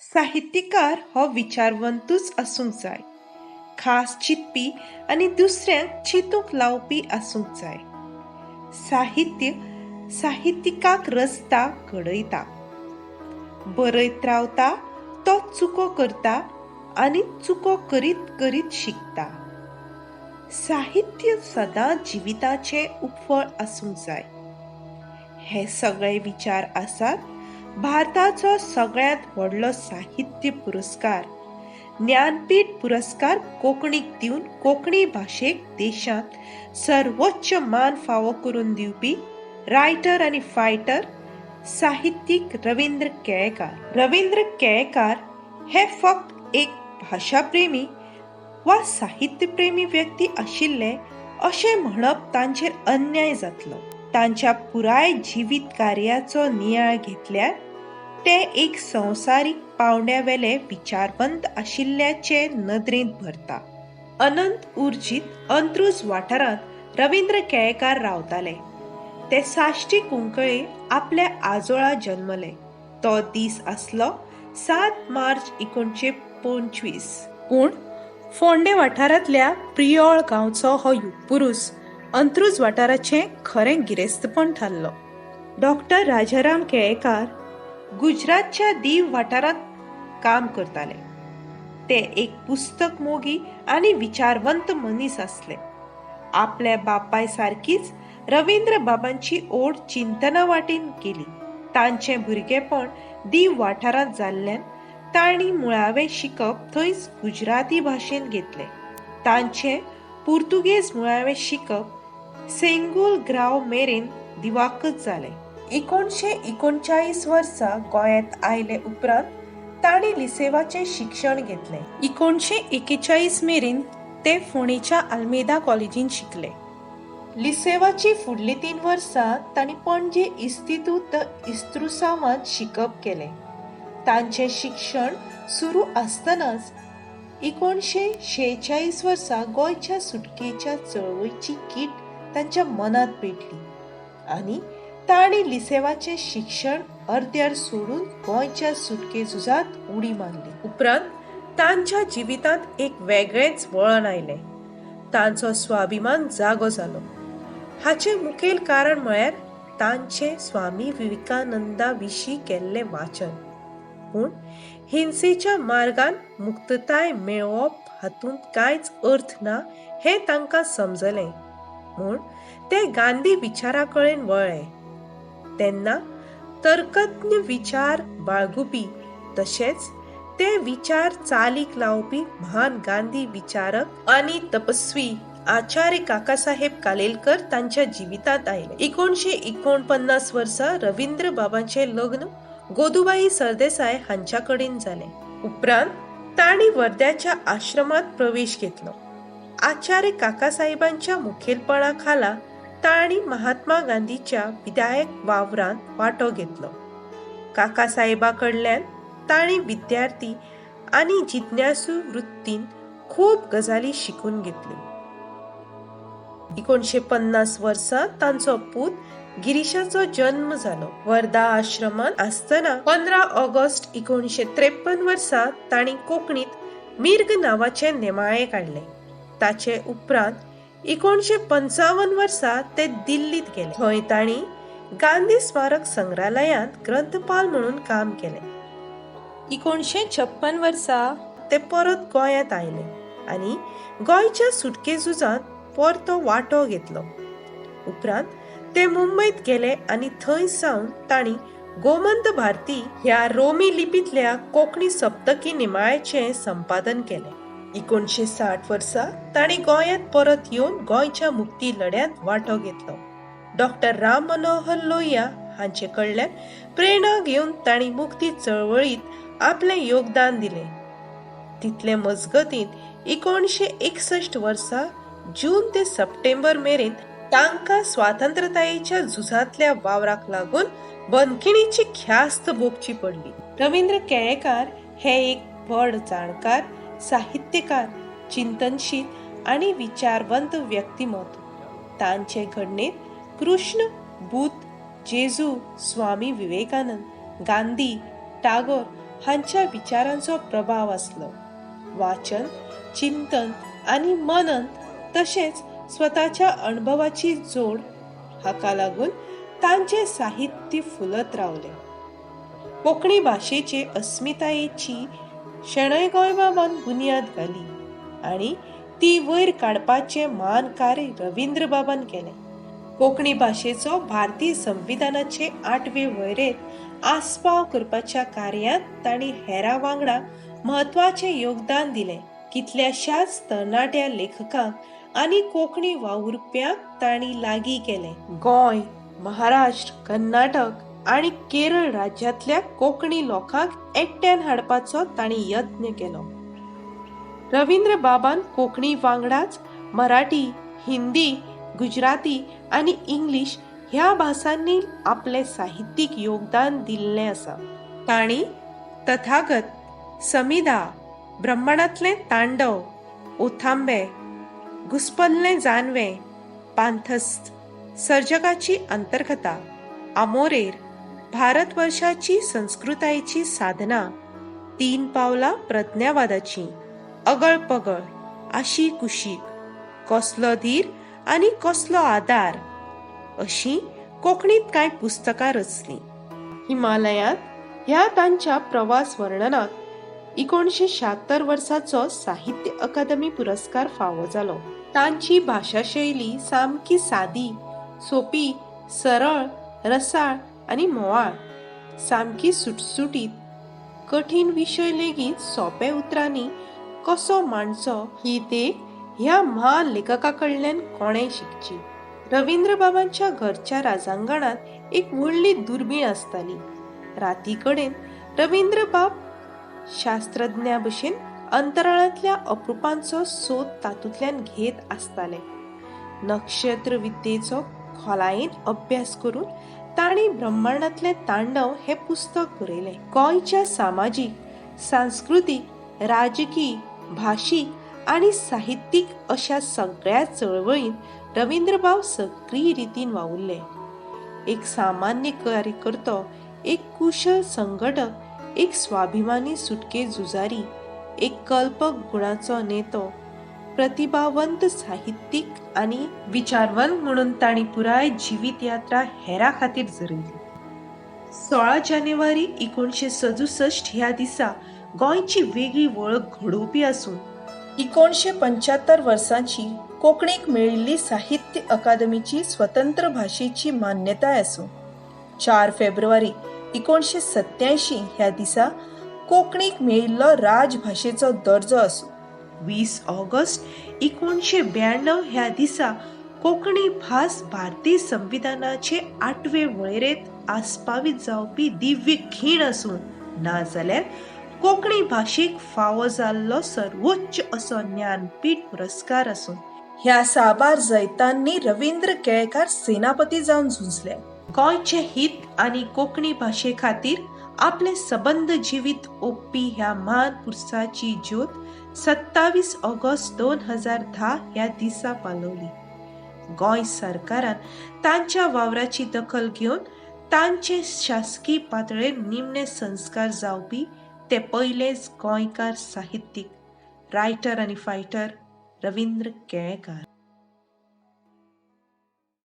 साहित्यकार हो विचारवंतूच आसूंक जाय, खास चिंतपी आनी दुसऱ्यांक चिंतूंक लावपी आसूंक जाय. साहित्य साहित्यिकाक रचता घडयता. बरयत रावता तो चुको करता आनी चुको करीत करीत शिकता. साहित्य सदांच जिविताचें उपफळ आसूंक जाय. हे सगळे विचार आसात भारताचो सगळ्यांत व्हडलो साहित्य पुरस्कार ज्ञानपीठ पुरस्कार कोंकणीक दिवन कोंकणी भाशेक देशांत सर्वोच्च मान फावो करून दिवपी रायटर आनी फायटर साहित्यीक रवींद्र केळेकार. रवींद्र केळेकार हे फक्त एक भाषाप्रेमी वा साहित्यप्रेमी व्यक्ती आशिल्ले अशें म्हणप तांचेर अन्याय जातलो. तांच्या पुराय जिवीत कार्याचो नियाळ घेतल्यार ते एक संवसारीक पावंड्यावेले विचारवंत आशिल्ल्याचे नदरेंत भरता. अनंत उर्जीत अंत्रुज वाठारांत रवींद्र केळेकार रावताले. ते साश्टी कुंकळे आपल्या आजोळा जल्मले. तो दीस आसलो 7 मार्च 1925. पूण फोंडे वाठारांतल्या प्रियोळ गांवचो हो युगपुरूस अंत्रुज वाठाराचें खरें गिरेस्तपण थारलो. डॉक्टर राजाराम केळेकार गुजरातच्या दीव वाठारांत काम करताले. ते एक पुस्तक मोगी आनी विचारवंत मनीस आसले. आपल्या बापाय सारकीच रवींद्र बाबांची ओढ चिंतना वाटेन गेली. तांचें भुरगेपण दीव वाठारांत जाल्ल्यान तांणी मुळावें शिकप थंयच गुजराती भाशेन घेतलें. तांचें पुर्तुगेज मुळावें शिकप सेंगूल ग्राव मेरेन दिवाकच जालें. 1939 वर्सा गोंयांत आयले उपरांत तांणी लिसेवाचें शिक्षण घेतलें. 1941 मेरेन ते फोंडेच्या आल्मेदा कॉलेजींत शिकले. लिसेवाची फुडलीं 3 वर्सां तांणी पणजे इन्स्टिट्यूट द इन्स्ट्रुसांवांत शिकप केलें. तांचें शिक्षण सुरू आसतनाच 1946 वर्सा गोंयच्या सुटकेच्या चळवळीची कीट तांच्या मनांत पेटली आनी तांणी लिसेवाचें शिक्षण अर्द्यार सोडून गोंयच्या सुटके झुजांत उडी मारली. उपरांत तांच्या जिवितांत एक वेगळेंच वळण आयलें. तांचो स्वाभिमान जागो जालो. हाचें मुखेल कारण म्हळ्यार तांचें स्वामी विवेकानंदा विशीं केल्लें वाचन. पूण हिंसेच्या मार्गान मुक्तताय मेळोवप हातूंत कांयच अर्थ ना हें तांकां समजलें म्हूण ते गांधी विचारा कडेन वळ्ळे. तेन्ना तर्कज्ञ विचार बाळगुपी तशेंच ते विचार चालीक लावपी महान गांधी विचारक आनी तपस्वी आचार्य काकासाहेब कालेलकर तांच्या जिवितांत आयले. 1949 वर्सा रवींद्र बाबांचें लग्न गोदूबाई सरदेसाय हांच्या कडेन जालें. उपरांत तांणी वर्ध्याच्या आश्रमांत प्रवेश घेतलो. आचार्य काकासाहेबांच्या मुखेलपणा खाला तांणी महात्मा गांधीच्या विधायक वावरांत वांटो घेतलो. काकासाहेबा कडल्यान तांणी विद्यार्थी आनी जिज्ञासू वृत्तीन खूब गजाली शिकून घेतल्यो. 1950 वर्सा तांचो पूत गिरीशाचो जन्म जालो. वर्धा आश्रमांत आसतना 15 ऑगस्ट 1953 वर्सा तांणी कोंकणीत मिर्ग नांवाचें नेमाळे काडलें. ताचे उपरांत 1955 वर्सा ते दिल्लीत गेले. थंय तांणी गांधी स्मारक संग्रहालयांत ग्रंथपाल म्हणून काम केलें. 1956 वर्सा ते परत गोंयांत आयले आनी गोंयच्या सुटके झुजांत परतो वांटो घेतलो. उपरांत ते मुंबईत गेले आनी थंय सावन तांणी गोमंत भारती ह्या रोमी लिपींतल्या कोंकणी सप्तकी निमाळ्याचें संपादन केलें. 1960 वर्सा तांणी गोंयांत परत येवन गोंयच्या मुक्ती लढ्यांत वांटो घेतलो. डॉक्टर राम मनोहर लोहिया हांचे कडल्यान प्रेरणा घेवन तांणी मुक्ती चळवळींत आपलें योगदान दिलें. तितले मजगतींत 1961 वर्सा जून ते सप्टेंबर मेरेन तांकां स्वातंत्र्यतायेच्या झुजांतल्या वावराक लागून बंदखिणीची ख्यास्त भोगची पडली. रवींद्र केळेकार हे एक व्हड जाणकार, साहित्यकार, चिंतनशील आनी विचारवंत व्यक्तिमत्व. तांचे घडणेंत कृष्ण, बुद्ध, जेजू, स्वामी विवेकानंद, गांधी, टागोर हांच्या विचारांचो प्रभाव आसलो. वाचन, चिंतन आणि मनन तशेंच स्वताच्या अनुभवाची जोड हाका लागून तांचे साहित्य फुलत रावले. कोंकणी भाशेचे अस्मितायेची शणै गोंयबाबान बुनियाद घाली आणि ती वयर काडपाचे मान कार्य रवींद्र बाबान केले. कोंकणी भाशेचो भारतीय संविधानाचे 8वे वळेरेंत आस्पाव करपाच्या कार्यांत तांणी हेरां वांगडा म्हत्वाचें योगदान दिलें. कितल्याशाच तरणाट्या लेखकांक आनी कोंकणी वावुरप्यांक तांणी लागीं केलें. गोंय, महाराष्ट्र, कर्नाटक आनी केरळ राज्यांतल्या कोंकणी लोकांक एकट्यान हाडपाचो तांणी यत्न केलो. रवींद्र बाबान कोंकणी वांगडाच मराठी, हिंदी, गुजराती आनी इंग्लिश ह्या भासांनी आपले साहित्यीक योगदान दिल्लें आसा. तांणी तथागत, समिधा, ब्रह्मणांतले तांडव, ओथांबे, घुस्पल्ले जानवें, पांथस्त, सर्जकाची अंतरकथा, आमोरेर, भारतवर्षाची संस्कृतायेची साधना, 3 पावलां प्रज्ञावादाची, अगळ-पगळ, आशी कुशीक, कसलो धीर आनी कसलो आदार अशीं कोंकणींत कांय पुस्तकां रचलीं. हिमालयांत ह्या तांच्या प्रवास वर्णनाक 1976 वर्साचो साहित्य अकादमी पुरस्कार फावो जालो. तांची भाषाशैली सामकी सादी, सोपी, सरळ, रसाळ आनी मोवाळ, सामकी सुटसुटीत. कठीण विशय लेगीत सोंप्या उतरांनी कसो मांडचो ही देख ह्या म्हान लेखकाकडल्यान कोणें शिकची. रवींद्र बाबांच्या घरच्या राजांगणात एक व्हडली दुर्बीण आसताली. राती कडेन रवींद्र बाब शास्त्रज्ञा भशेन अंतराळांतल्या अप्रुपांचो सोद तातूंतल्यान घेत आसताले. नक्षत्र विद्येचो खोलायेन अभ्यास करून तांणी ब्रह्मांडांतले तांडव हे पुस्तक बरयलें. गोंयच्या सामाजीक, सांस्कृतीक, राजकीय, भाशीक आनी साहित्यीक अशा सगळ्या चळवळींत रवींद्रबाब सक्रीय रितीन वावुरले. एक सामान्य कार्यकर्तो, एक कुशळ संघटक, एक स्वाभिमानी सुटके झुजारी, एक कल्पक गुणाचो नेतो, प्रतिभावंत साहित्यीक आनी विचारवंत म्हणून तांणी पुराय जिवीत यात्रा हेरां खातीर जरयली. 16 जानेवारी 1967 ह्या दिसा गोंयची वेगळी वळख घडोवपी आसून 1975 वर्सांची कोंकणीक मेळिल्ली साहित्य अकादमीची स्वतंत्र भाशेची मान्यताय आसूं 4 फेब्रुवारी 1987 ह्या दिसा कोंकणीक मेळिल्लो राजभाशेचो दर्जो आसूं 20 ऑगस्ट 1992 ह्या दिसा कोंकणी भास भारतीय संविधानाचे 8वे वळेरेंत आस्पावीत जावपी दिव्य खीण आसूं नाजाल्यार कोंकणी भाशेक फावो जाल्लो सर्वोच्च असो ज्ञानपीठ पुरस्कार आसूं. ह्या साबार जैतांनी रवींद्र केळकार सेनापती जावन झुंजले. गोंयचे हित आनी कोंकणी भाशे खातीर आपले सबंद जिवीत ओंपपी ह्या म्हान पुरसाची ज्योत 27 ऑगस्ट 2010 ह्या दिसा पालवली. गोंय सरकारान तांच्या वावराची दखल घेवन तांचे शासकीय पातळेर निमणे संस्कार जावपी ते पयलेच गोंयकार साहित्यीक, रायटर आनी फायटर रवींद्र केळकार.